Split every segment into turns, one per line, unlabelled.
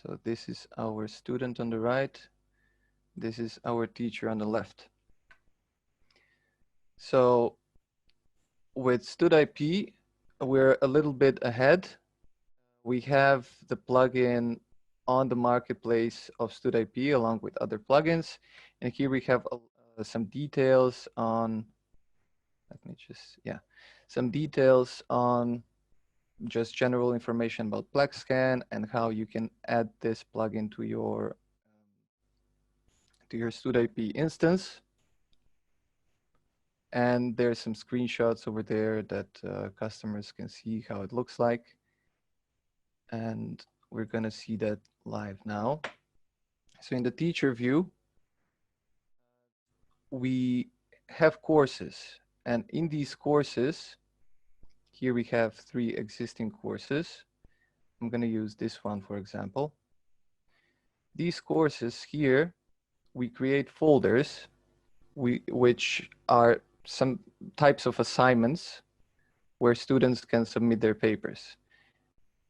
So this is our student on the right. This is our teacher on the left. So with Stud.IP, we're a little bit ahead. We have the plugin on the marketplace of Stud.IP along with other plugins. And here we have some details on, some details on just general information about PlagScan and how you can add this plugin to your Stud.IP instance. And there's some screenshots over there that customers can see how it looks like. And we're going to see that live now. So in the teacher view, we have courses. And in these courses, here we have 3 existing courses. I'm going to use this one, for example. These courses here, we create folders, which are some types of assignments where students can submit their papers.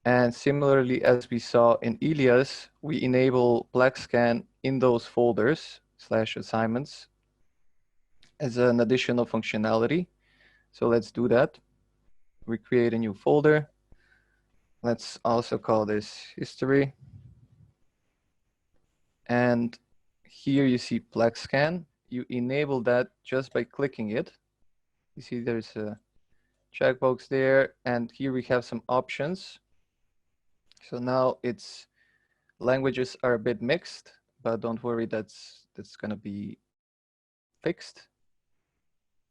And similarly, as we saw in Ilias, we enable PlagScan in those folders / assignments as an additional functionality. So let's do that. We create a new folder. Let's also call this history. And here you see PlagScan. You enable that just by clicking it. You see there's a checkbox there, and here we have some options. So now its languages are a bit mixed, but don't worry, that's going to be fixed.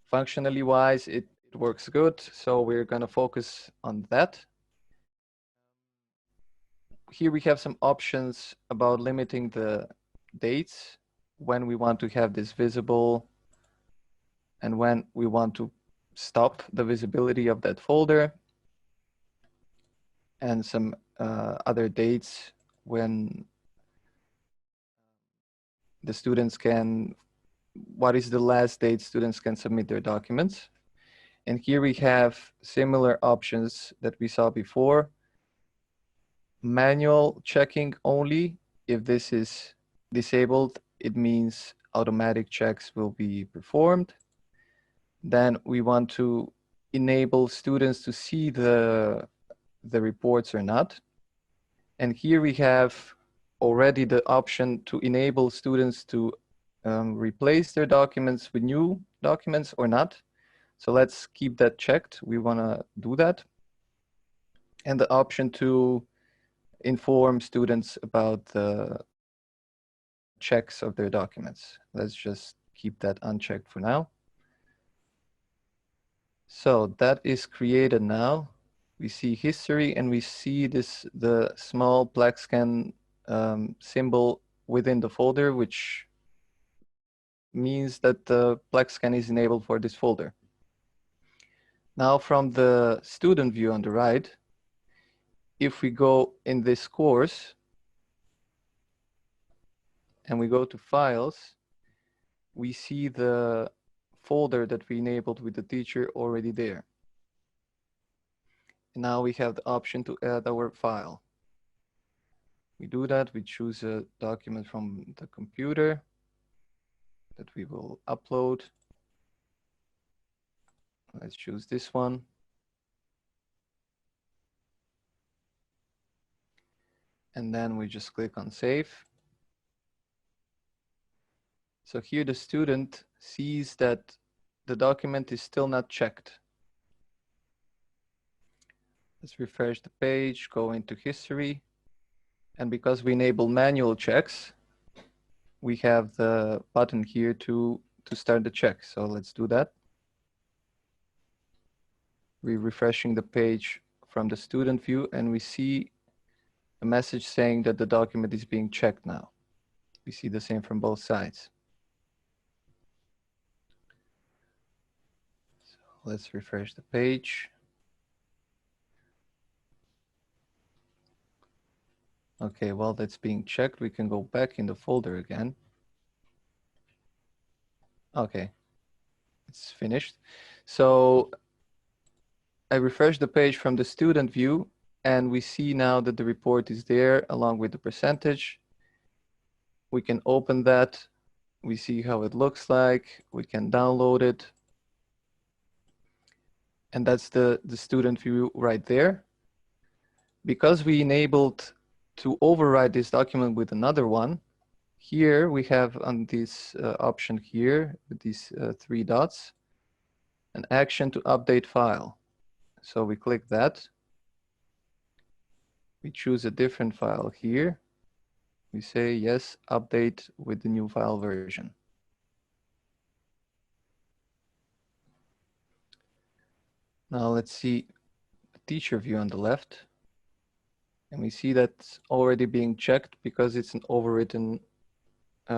Functionally wise, it works good, so we're going to focus on that. Here we have some options about limiting the dates, when we want to have this visible and when we want to stop the visibility of that folder, and some other dates when the students can, what is the last date students can submit their documents. And here we have similar options that we saw before. Manual checking only. If this is disabled, it means automatic checks will be performed. Then we want to enable students to see the reports or not. And here we have already the option to enable students to replace their documents with new documents or not. So let's keep that checked. We want to do that. And the option to inform students about the checks of their documents. Let's just keep that unchecked for now. So that is created now. We see history and we see the small PlagScan symbol within the folder, which means that the PlagScan is enabled for this folder. Now from the student view on the right, if we go in this course and we go to files, we see the folder that we enabled with the teacher already there. And now we have the option to add our file. We do that, we choose a document from the computer that we will upload. Let's choose this one. And then we just click on save. So here the student sees that the document is still not checked. Let's refresh the page, go into history. And because we enable manual checks, we have the button here to start the check. So let's do that. We're refreshing the page from the student view and we see a message saying that the document is being checked now. We see the same from both sides. So let's refresh the page. Okay, while that's being checked, we can go back in the folder again. Okay, it's finished. So I refreshed the page from the student view And we see now that the report is there along with the percentage. We can open that. We see how it looks like. We can download it. And that's the student view right there. Because we enabled to override this document with another one, here we have on this option here with these three dots, an action to update file. So we click that. We choose a different file here. We say, yes, update with the new file version. Now let's see the teacher view on the left. And we see that's already being checked because it's an overwritten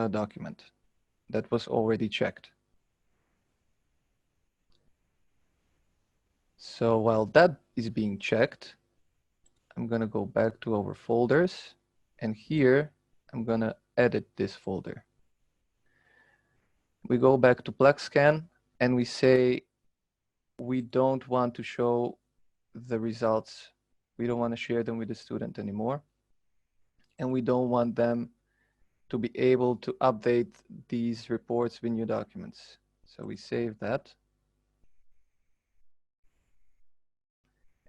document. That was already checked. So while that is being checked, I'm going to go back to our folders. And here, I'm going to edit this folder. We go back to PlagScan and we say we don't want to show the results. We don't want to share them with the student anymore. And we don't want them to be able to update these reports with new documents. So we save that.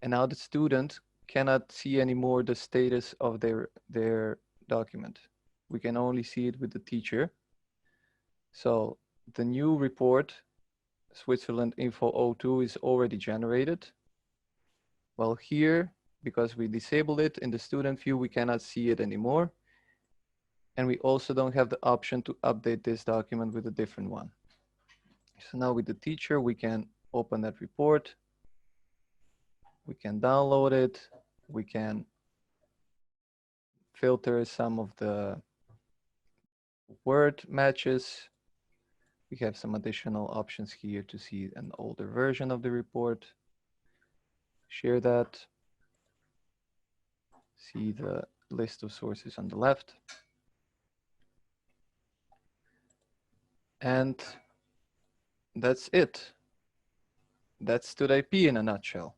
And now the student cannot see anymore the status of their document. We can only see it with the teacher. So the new report, Switzerland Info 02, is already generated. Well, here, because we disabled it in the student view, we cannot see it anymore. And we also don't have the option to update this document with a different one. So now with the teacher, we can open that report. We can download it. We can filter some of the word matches. We have some additional options here to see an older version of the report. Share that. See the list of sources on the left. And that's it. That's Stud.IP in a nutshell.